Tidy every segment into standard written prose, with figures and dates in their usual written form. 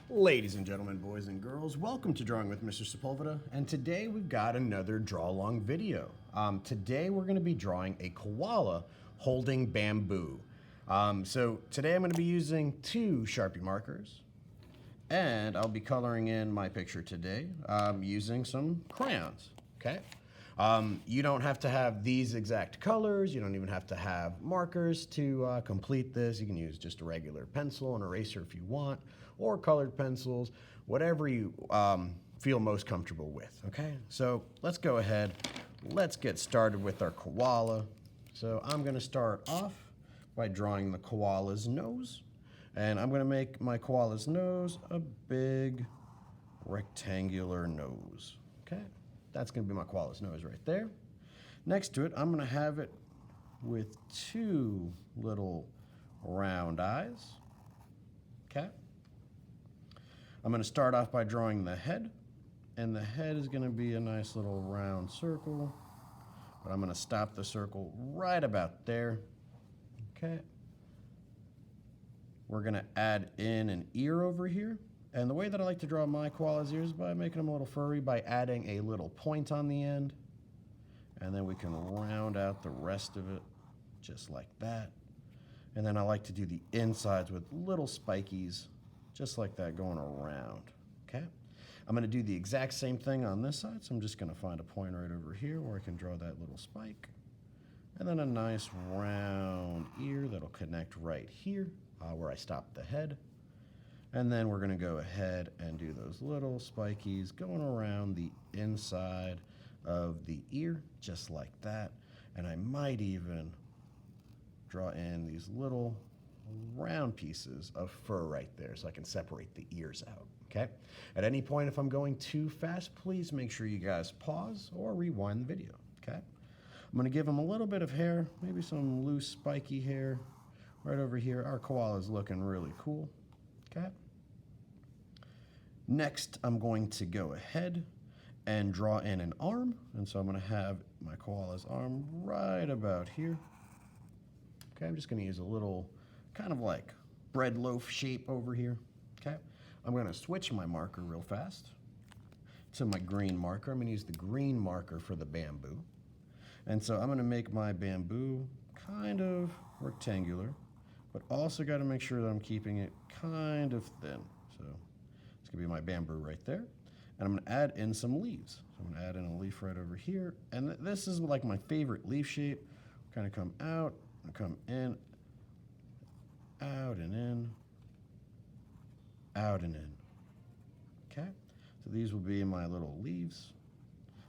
Ladies and gentlemen, boys and girls, welcome to Drawing with Mr. Sepulveda, and today we've got another draw-along video. Today we're going to be drawing a koala holding bamboo. So today I'm going to be using 2 Sharpie markers, and I'll be coloring in my picture today using some crayons, okay? You don't have to have these exact colors. You don't even have to have markers to complete this. You can use just a regular pencil and eraser if you want, or colored pencils, whatever you feel most comfortable with, okay? So let's go ahead. Let's get started with our koala. So I'm gonna start off by drawing the koala's nose. And I'm gonna make my koala's nose a big rectangular nose, okay? That's gonna be my koala's nose right there. Next to it, I'm gonna have it with 2 little round eyes, okay? I'm gonna start off by drawing the head, and the head is gonna be a nice little round circle, but I'm gonna stop the circle right about there, okay? We're gonna add in an ear over here. And the way that I like to draw my koala's ears is by making them a little furry, by adding a little point on the end. And then we can round out the rest of it just like that. And then I like to do the insides with little spikies, just like that, going around, okay? I'm gonna do the exact same thing on this side, so I'm just gonna find a point right over here where I can draw that little spike. And then a nice round ear that'll connect right here, where I stop the head. And then we're gonna go ahead and do those little spikies going around the inside of the ear, just like that. And I might even draw in these little round pieces of fur right there so I can separate the ears out, okay? At any point, if I'm going too fast, please make sure you guys pause or rewind the video, okay? I'm gonna give him a little bit of hair, maybe some loose spiky hair right over here. Our koala is looking really cool, okay? Next, I'm going to go ahead and draw in an arm. And so I'm going to have my koala's arm right about here. Okay, I'm just going to use a little kind of like bread loaf shape over here. Okay, I'm going to switch my marker real fast to my green marker. I'm going to use the green marker for the bamboo. And so I'm going to make my bamboo kind of rectangular, but also got to make sure that I'm keeping it kind of thin. So it's gonna be my bamboo right there. And I'm gonna add in some leaves. So I'm gonna add in a leaf right over here. And this is like my favorite leaf shape. Kind of come out and come in, out and in, out and in. Okay, so these will be my little leaves.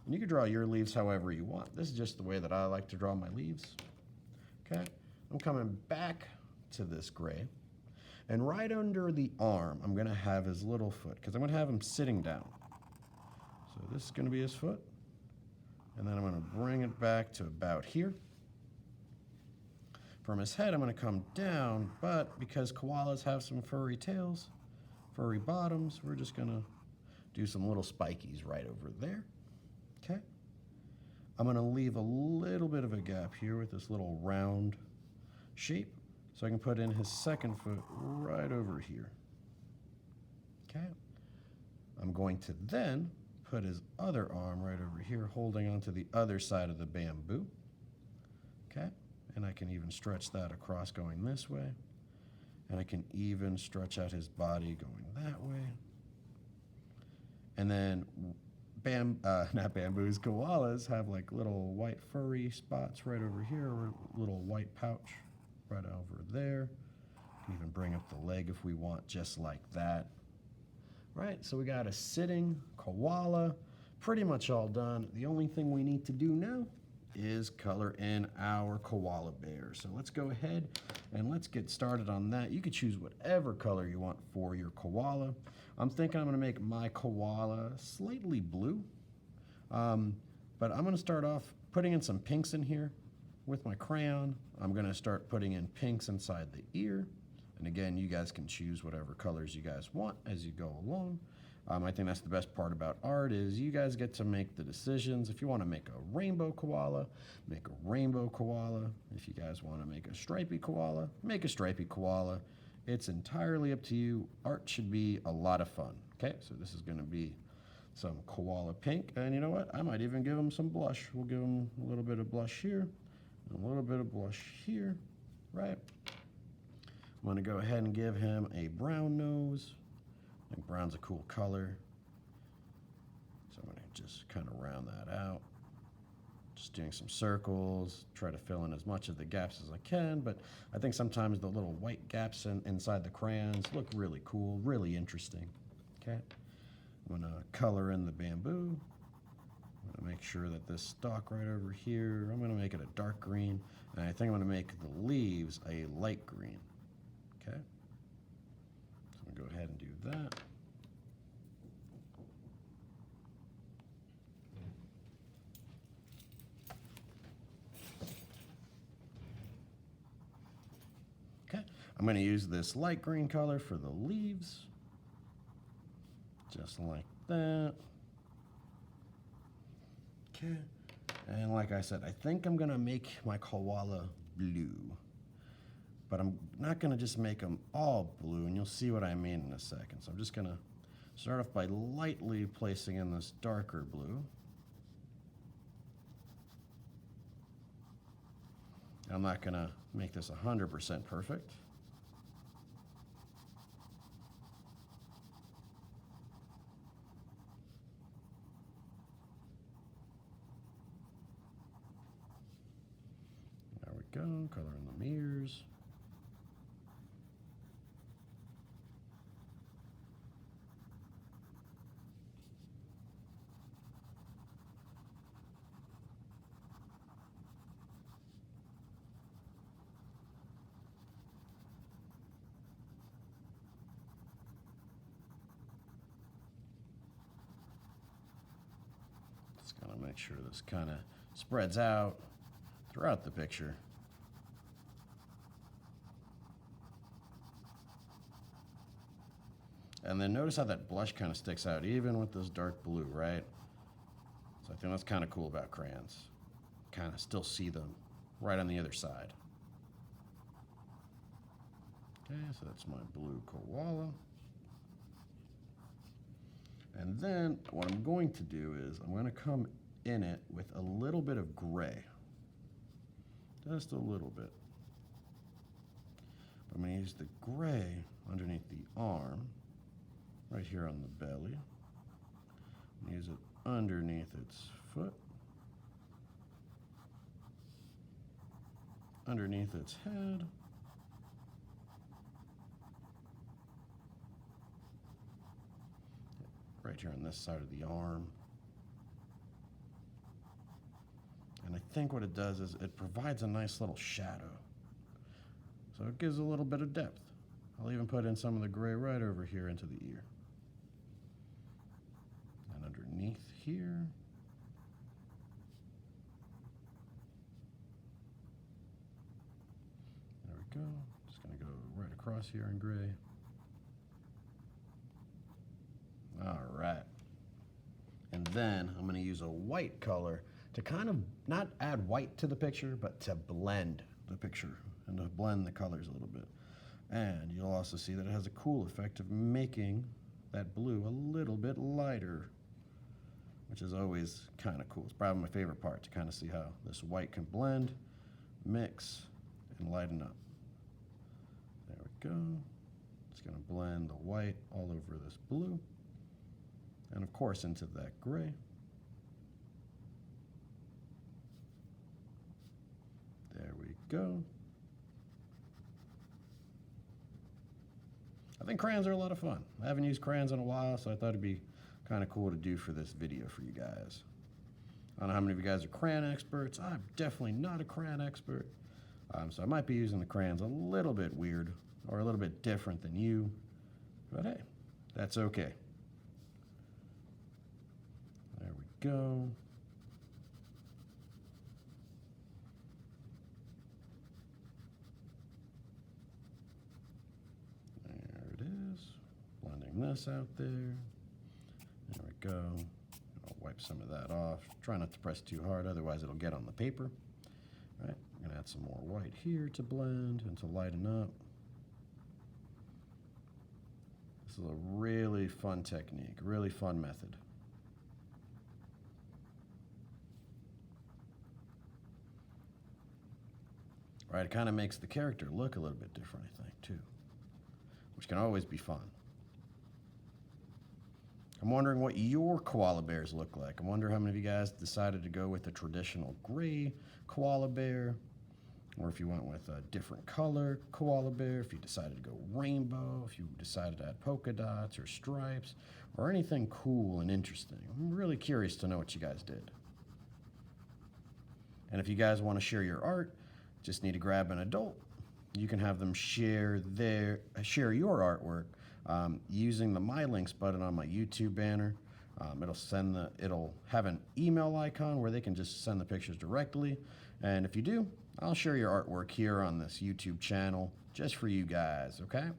And you can draw your leaves however you want. This is just the way that I like to draw my leaves. Okay, I'm coming back to this gray. And right under the arm, I'm gonna have his little foot, because I'm gonna have him sitting down. So this is gonna be his foot. And then I'm gonna bring it back to about here. From his head, I'm gonna come down, but because koalas have some furry tails, furry bottoms, we're just gonna do some little spikies right over there, okay? I'm gonna leave a little bit of a gap here with this little round shape. So I can put in his second foot right over here, okay? I'm going to then put his other arm right over here, holding onto the other side of the bamboo, okay? And I can even stretch that across going this way. And I can even stretch out his body going that way. And then not bamboos, koalas have like little white furry spots right over here, or a little white pouch right over there. You can even bring up the leg if we want, just like that. Right, so we got a sitting koala, pretty much all done. The only thing we need to do now is color in our koala bear. So let's go ahead and let's get started on that. You could choose whatever color you want for your koala. I'm thinking I'm gonna make my koala slightly blue, but I'm gonna start off putting in some pinks in here. With my crayon, I'm gonna start putting in pinks inside the ear. And again, you guys can choose whatever colors you guys want as you go along. I think that's the best part about art, is you guys get to make the decisions. If you wanna make a rainbow koala, make a rainbow koala. If you guys wanna make a stripy koala, make a stripy koala. It's entirely up to you. Art should be a lot of fun. Okay, so this is going to be some koala pink. And you know what? I might even give him some blush. We'll give him a little bit of blush here, and a little bit of blush here, right? I'm going to go ahead and give him a brown nose. I think brown's a cool color. So I'm going to just kind of round that out. Just doing some circles, try to fill in as much of the gaps as I can, but I think sometimes the little white gaps inside the crayons look really cool, really interesting. Okay, I'm gonna color in the bamboo. I'm gonna make sure that this stalk right over here, I'm gonna make it a dark green, and I think I'm gonna make the leaves a light green. Okay, so I'm gonna go ahead and do that. I'm going to use this light green color for the leaves, just like that. Okay, and like I said, I think I'm going to make my koala blue, but I'm not going to just make them all blue, and you'll see what I mean in a second. So I'm just going to start off by lightly placing in this darker blue. I'm not going to make this 100% perfect. Go, color in the mirrors. Just gotta make sure this kind of spreads out throughout the picture. And then notice how that blush kind of sticks out, even with this dark blue, right? So I think that's kind of cool about crayons. Kind of still see them right on the other side. Okay, so that's my blue koala. And then what I'm going to do is I'm going to come in it with a little bit of gray. Just a little bit. I'm going to use the gray underneath the arm. Right here on the belly. Use it underneath its foot. Underneath its head. Right here on this side of the arm. And I think what it does is it provides a nice little shadow. So it gives a little bit of depth. I'll even put in some of the gray right over here into the ear. And underneath here. There we go. Just going to go right across here in gray. All right. And then I'm going to use a white color to kind of not add white to the picture, but to blend the picture and to blend the colors a little bit. And you'll also see that it has a cool effect of making that blue a little bit lighter, which is always kind of cool. It's probably my favorite part, to kind of see how this white can blend, mix, and lighten up. There we go. It's going to blend the white all over this blue, and of course into that gray. There we go. I think crayons are a lot of fun. I haven't used crayons in a while, so I thought it'd be kind of cool to do for this video for you guys. I don't know how many of you guys are crayon experts. I'm definitely not a crayon expert. So I might be using the crayons a little bit weird or a little bit different than you, but hey, that's okay. There we go. This out there. There we go. I'll wipe some of that off. Try not to press too hard, otherwise it'll get on the paper. All right, I'm gonna add some more white here to blend and to lighten up. This is a really fun technique, really fun method. Right, it kind of makes the character look a little bit different, I think, too, which can always be fun. I'm wondering what your koala bears look like. I wonder how many of you guys decided to go with a traditional gray koala bear, or if you went with a different color koala bear, if you decided to go rainbow, if you decided to add polka dots or stripes, or anything cool and interesting. I'm really curious to know what you guys did. And if you guys want to share your art, just need to grab an adult. You can have them share your artwork using the My Links button on my YouTube banner. It'll have an email icon where they can just send the pictures directly. And if you do, I'll share your artwork here on this YouTube channel just for you guys, okay?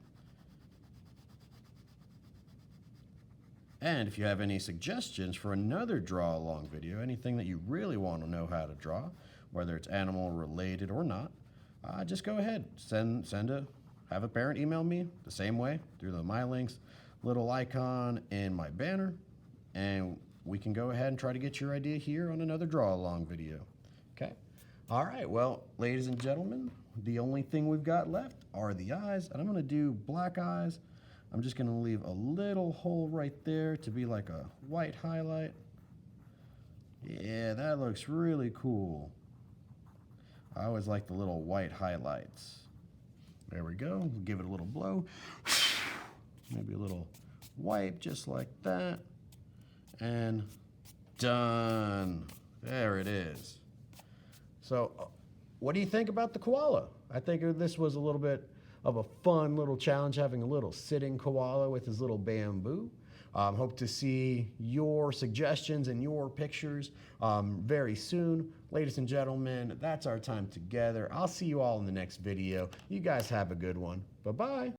And if you have any suggestions for another draw along video, anything that you really want to know how to draw, whether it's animal related or not, just go ahead, have a parent email me the same way through the My Links little icon in my banner, and we can go ahead and try to get your idea here on another draw along video. Okay. All right. Well, ladies and gentlemen, the only thing we've got left are the eyes, and I'm going to do black eyes. I'm just going to leave a little hole right there to be like a white highlight. Yeah, that looks really cool. I always like the little white highlights. There we go. We'll give it a little blow. Maybe a little wipe just like that. And done. There it is. So what do you think about the koala? I think this was a little bit of a fun little challenge, having a little sitting koala with his little bamboo. Hope to see your suggestions and your pictures very soon. Ladies and gentlemen, that's our time together. I'll see you all in the next video. You guys have a good one. Bye-bye.